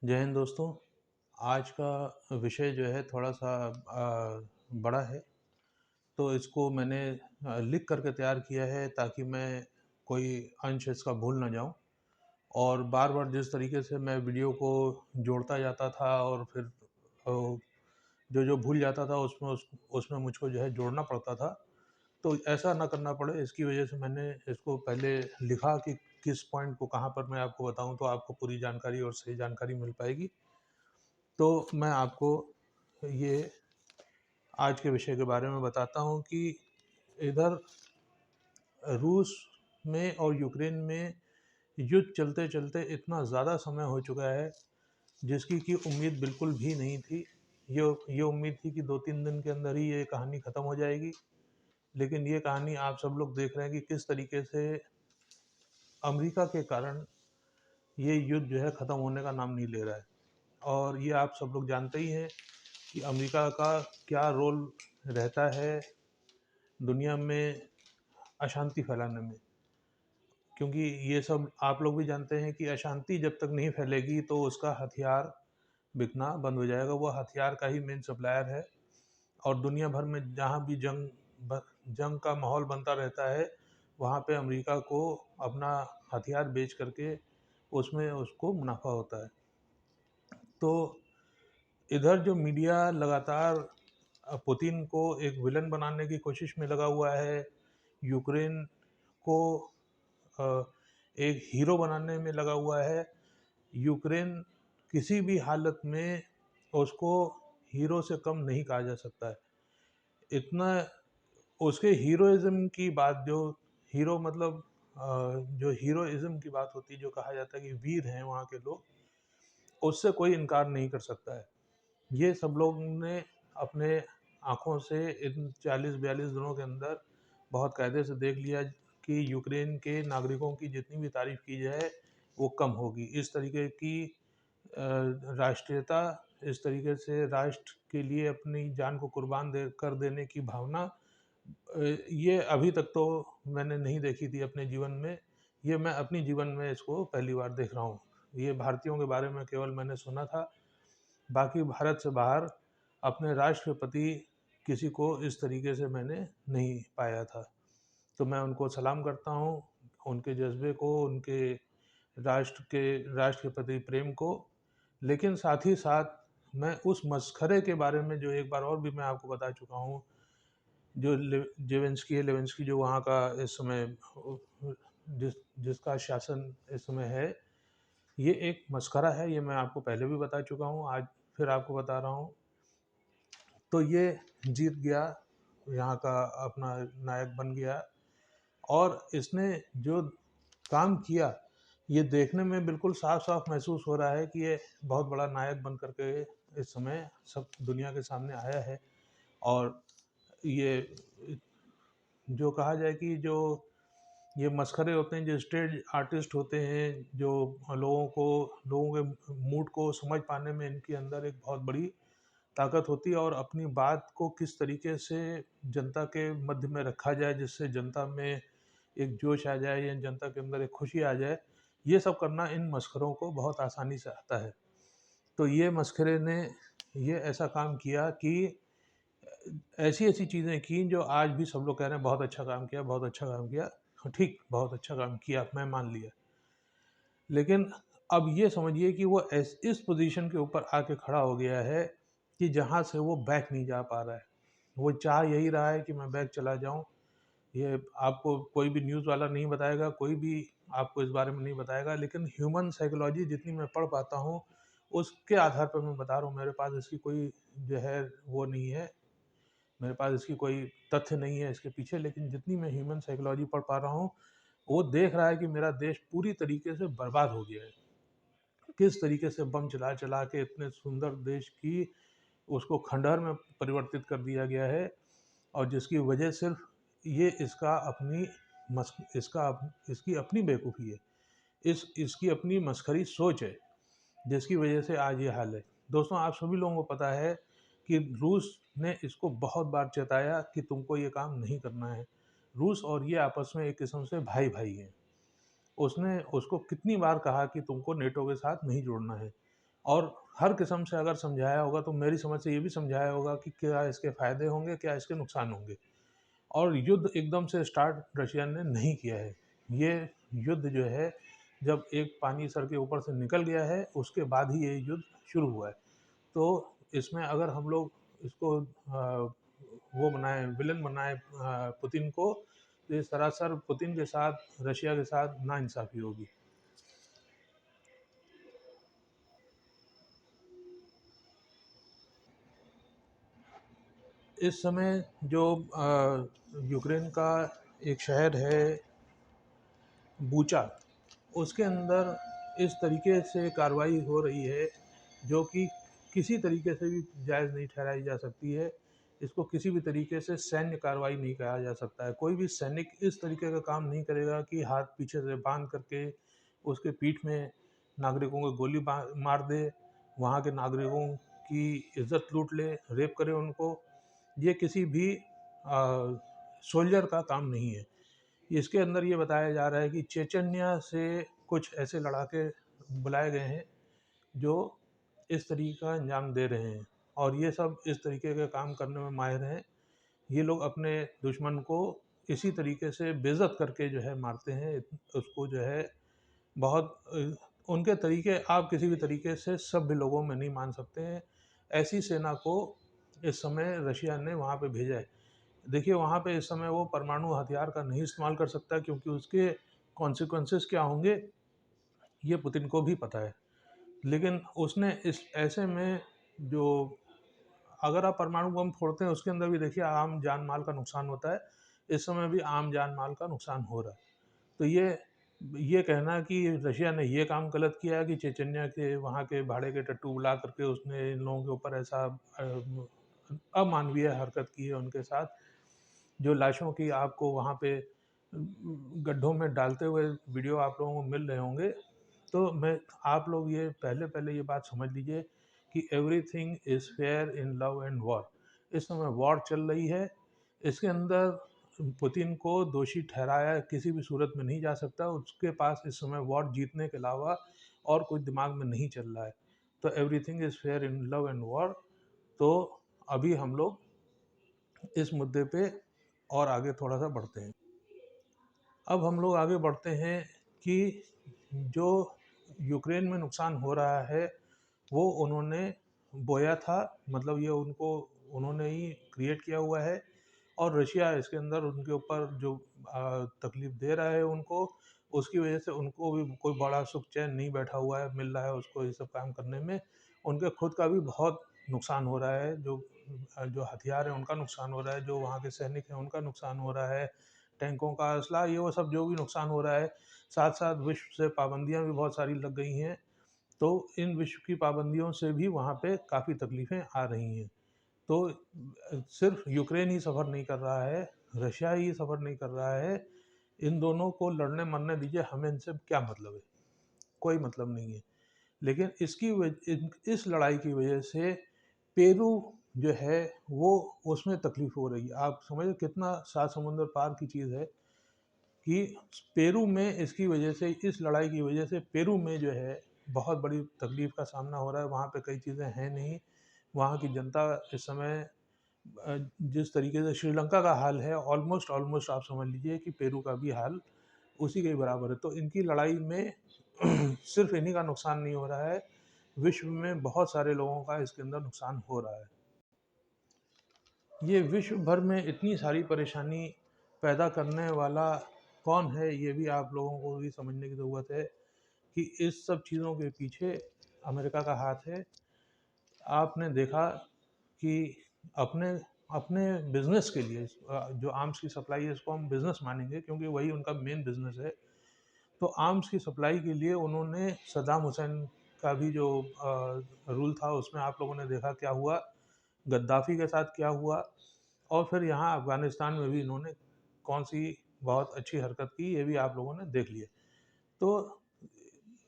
जय हिंद दोस्तों। आज का विषय जो है थोड़ा-सा बड़ा है, तो इसको मैंने लिख कर के तैयार किया है ताकि मैं कोई अंश इसका भूल ना जाऊँ। और बार-बार जिस तरीके से मैं वीडियो को जोड़ता जाता था और फिर जो-जो भूल जाता था उसमें मुझको जो है जोड़ना पड़ता था, तो ऐसा ना करना पड़े इसकी वजह से मैंने इसको पहले लिखा कि किस पॉइंट को कहाँ पर मैं आपको बताऊँ तो आपको पूरी जानकारी और सही जानकारी मिल पाएगी। तो मैं आपको ये आज के विषय के बारे में बताता हूँ कि इधर रूस में और यूक्रेन में युद्ध चलते-चलते इतना ज़्यादा समय हो चुका है, जिसकी कि उम्मीद बिल्कुल भी नहीं थी। ये उम्मीद थी कि 2-3 दिन के अंदर ही ये कहानी ख़त्म हो जाएगी, लेकिन ये कहानी आप सब लोग देख रहे हैं कि किस तरीके से अमेरिका के कारण ये युद्ध जो है ख़त्म होने का नाम नहीं ले रहा है। और ये आप सब लोग जानते ही हैं कि अमेरिका का क्या रोल रहता है दुनिया में अशांति फैलाने में। क्योंकि ये सब आप लोग भी जानते हैं कि अशांति जब तक नहीं फैलेगी तो उसका हथियार बिकना बंद हो जाएगा। वो हथियार का ही मेन सप्लायर है और दुनिया भर में जहाँ भी जंग का माहौल बनता रहता है, वहाँ पे अमेरिका को अपना हथियार बेच करके उसमें उसको मुनाफ़ा होता है। तो इधर जो मीडिया लगातार पुतिन को एक विलन बनाने की कोशिश में लगा हुआ है, यूक्रेन को अ, एक हीरो बनाने में लगा हुआ है। यूक्रेन किसी भी हालत में उसको हीरो से कम नहीं कहा जा सकता है। इतना उसके हीरोइज़्म की बात जो हीरो मतलब जो हीरोइज़्म की बात होती है, जो कहा जाता है कि वीर हैं वहाँ के लोग, उससे कोई इनकार नहीं कर सकता है। ये सब लोग ने अपने आँखों से इन 40-42 दिनों के अंदर बहुत कायदे से देख लिया कि यूक्रेन के नागरिकों की जितनी भी तारीफ़ की जाए, वो कम होगी। इस तरीके की राष्ट्रीयता, इस तरीके से राष्ट्र के लिए अपनी जान को कुर्बान कर देने की भावना ये अभी तक तो मैंने नहीं देखी थी अपने जीवन में। ये मैं अपनी जीवन में इसको पहली बार देख रहा हूँ। ये भारतीयों के बारे में केवल मैंने सुना था, बाकी भारत से बाहर अपने राष्ट्रपति किसी को इस तरीके से मैंने नहीं पाया था। तो मैं उनको सलाम करता हूँ, उनके जज़्बे को, उनके राष्ट्र के प्रति प्रेम को। लेकिन साथ ही साथ मैं उस मसखरे के बारे में जो एक बार और भी मैं आपको बता चुका हूँ, जो लेविन्स्की जो वहाँ का इस समय जिसका शासन इस समय है, ये एक मसखरा है। ये मैं आपको पहले भी बता चुका हूँ, आज फिर आपको बता रहा हूँ। तो ये जीत गया, यहाँ का अपना नायक बन गया और इसने जो काम किया, ये देखने में बिल्कुल साफ-साफ महसूस हो रहा है कि ये बहुत बड़ा नायक बन कर के इस समय सब दुनिया के सामने आया है। और ये जो कहा जाए कि जो ये मसखरे होते हैं, जो स्टेज आर्टिस्ट होते हैं, जो लोगों के मूड को समझ पाने में इनके अंदर एक बहुत बड़ी ताकत होती है और अपनी बात को किस तरीके से जनता के मध्य में रखा जाए जिससे जनता में एक जोश आ जाए या जनता के अंदर एक खुशी आ जाए, ये सब करना इन मसखरों को बहुत आसानी से आता है। तो ये मसखरे ने ये ऐसा काम किया कि ऐसी-ऐसी चीज़ें की जो आज भी सब लोग कह रहे हैं बहुत अच्छा काम किया, बहुत अच्छा काम किया। हाँ, ठीक, बहुत अच्छा काम किया, मैं मान लिया। लेकिन अब ये समझिए कि वो इस पोज़ीशन के ऊपर आके खड़ा हो गया है कि जहाँ से वो बैक नहीं जा पा रहा है। वो चाह यही रहा है कि मैं बैक चला जाऊँ। ये आपको कोई भी न्यूज़ वाला नहीं बताएगा, कोई भी आपको इस बारे में नहीं बताएगा, लेकिन ह्यूमन साइकोलॉजी जितनी मैं पढ़ पाता हूँ, उसके आधार पर मैं बता रहा हूँ। मेरे पास इसकी कोई जो है वो नहीं है, मेरे पास इसकी कोई तथ्य नहीं है इसके पीछे, लेकिन जितनी मैं ह्यूमन साइकोलॉजी पढ़ पा रहा हूँ, वो देख रहा है कि मेरा देश पूरी तरीके से बर्बाद हो गया है। किस तरीके से बम चला-चला के इतने सुंदर देश की उसको खंडहर में परिवर्तित कर दिया गया है और जिसकी वजह सिर्फ़ ये इसकी अपनी बेवकूफ़ी है। इसकी अपनी मसखरी सोच है, जिसकी वजह से आज ये हाल है। दोस्तों, आप सभी लोगों को पता है कि रूस ने इसको बहुत बार चेताया कि तुमको ये काम नहीं करना है। रूस और ये आपस में एक किस्म से भाई-भाई हैं। उसने उसको कितनी बार कहा कि तुमको नेटो के साथ नहीं जुड़ना है और हर किस्म से अगर समझाया होगा तो मेरी समझ से ये भी समझाया होगा कि क्या इसके फ़ायदे होंगे, क्या इसके नुकसान होंगे। और युद्ध एकदम से स्टार्ट रशिया ने नहीं किया है। ये युद्ध जो है जब एक पानी सर के ऊपर से निकल गया है उसके बाद ही ये युद्ध शुरू हुआ है। तो इसमें अगर हम लोग इसको वो बनाए, विलन बनाए पुतिन को, तो ये सरासर पुतिन के साथ, रशिया के साथ नाइंसाफ़ी होगी। इस समय जो यूक्रेन का एक शहर है बूचा, उसके अंदर इस तरीके से कार्रवाई हो रही है जो कि किसी तरीके से भी जायज़ नहीं ठहराई जा सकती है। इसको किसी भी तरीके से सैन्य कार्रवाई नहीं कहा जा सकता है। कोई भी सैनिक इस तरीके का काम नहीं करेगा कि हाथ पीछे से बांध करके उसके पीठ में नागरिकों को गोली मार दे, वहाँ के नागरिकों की इज्जत लूट ले, रेप करे उनको। ये किसी भी सोल्जर का काम नहीं है। इसके अंदर ये बताया जा रहा है कि चेचन्या से कुछ ऐसे लड़ाके बुलाए गए हैं जो इस तरीके का अंजाम दे रहे हैं, और ये सब इस तरीके के काम करने में माहिर हैं। ये लोग अपने दुश्मन को इसी तरीके से बेइज्जत करके जो है मारते हैं, उसको जो है बहुत उनके तरीके आप किसी भी तरीके से सभ्य लोगों में नहीं मान सकते हैं। ऐसी सेना को इस समय रशिया ने वहाँ पे भेजा है। देखिए वहाँ पे इस समय वो परमाणु हथियार का नहीं इस्तेमाल कर सकता क्योंकि उसके कॉन्सिक्वेंसेस क्या होंगे ये पुतिन को भी पता है। लेकिन उसने इस ऐसे में जो अगर आप परमाणु बम फोड़ते हैं उसके अंदर भी देखिए आम जान माल का नुकसान होता है। इस समय भी आम जान माल का नुकसान हो रहा है। तो ये कहना कि रशिया ने ये काम गलत किया है कि चेचन्या के वहाँ के भाड़े के टट्टू बुला करके उसने इन लोगों के ऊपर ऐसा अमानवीय हरकत की है उनके साथ, जो लाशों की आपको वहाँ पे गड्ढों में डालते हुए वीडियो आप लोगों को मिल रहे होंगे। तो मैं आप लोग ये पहले ये बात समझ लीजिए कि everything is fair in love and war. इस समय वॉर चल रही है, इसके अंदर पुतिन को दोषी ठहराया किसी भी सूरत में नहीं जा सकता। उसके पास इस समय वॉर जीतने के अलावा और कुछ दिमाग में नहीं चल रहा है। तो everything is fair in love and war. तो अभी हम लोग इस मुद्दे पे और आगे थोड़ा सा बढ़ते हैं। अब हम लोग आगे बढ़ते हैं कि जो यूक्रेन में नुकसान हो रहा है वो उन्होंने बोया था, मतलब ये उनको उन्होंने ही क्रिएट किया हुआ है। और रशिया इसके अंदर उनके ऊपर जो तकलीफ दे रहा है उनको, उसकी वजह से उनको भी कोई बड़ा सुख चैन नहीं बैठा हुआ है, मिल रहा है उसको ये सब काम करने में। उनके खुद का भी बहुत नुकसान हो रहा है, जो जो हथियार है उनका नुकसान हो रहा है, जो वहाँ के सैनिक हैं उनका नुकसान हो रहा है, टैंकों का असला, ये वो सब जो भी नुकसान हो रहा है। साथ साथ विश्व से पाबंदियाँ भी बहुत सारी लग गई हैं। तो इन विश्व की पाबंदियों से भी वहाँ पे काफ़ी तकलीफ़ें आ रही हैं। तो सिर्फ यूक्रेन ही सफ़र नहीं कर रहा है, रशिया ही सफ़र नहीं कर रहा है। इन दोनों को लड़ने मरने दीजिए, हमें इनसे क्या मतलब है? कोई मतलब नहीं है। लेकिन इस लड़ाई की वजह से पेरू जो है वो उसमें तकलीफ हो रही है। आप समझिए कितना सात समुंदर पार की चीज़ है कि पेरू में इसकी वजह से, इस लड़ाई की वजह से पेरू में जो है बहुत बड़ी तकलीफ का सामना हो रहा है। वहाँ पे कई चीज़ें हैं नहीं। वहाँ की जनता इस समय जिस तरीके से श्रीलंका का हाल है, ऑलमोस्ट ऑलमोस्ट आप समझ लीजिए कि पेरू का भी हाल उसी के बराबर है। तो इनकी लड़ाई में सिर्फ इन्हीं का नुकसान नहीं हो रहा है, विश्व में बहुत सारे लोगों का इसके अंदर नुकसान हो रहा है। ये विश्व भर में इतनी सारी परेशानी पैदा करने वाला कौन है, ये भी आप लोगों को भी समझने की ज़रूरत है कि इस सब चीज़ों के पीछे अमेरिका का हाथ है। आपने देखा कि अपने अपने बिजनेस के लिए जो आर्म्स की सप्लाई है इसको हम बिजनेस मानेंगे क्योंकि वही उनका मेन बिजनेस है। तो आर्म्स की सप्लाई के लिए उन्होंने सद्दाम हुसैन का भी जो रूल था उसमें आप लोगों ने देखा क्या हुआ, गद्दाफ़ी के साथ क्या हुआ, और फिर यहाँ अफ़गानिस्तान में भी इन्होंने कौन सी बहुत अच्छी हरकत की, ये भी आप लोगों ने देख लिया। तो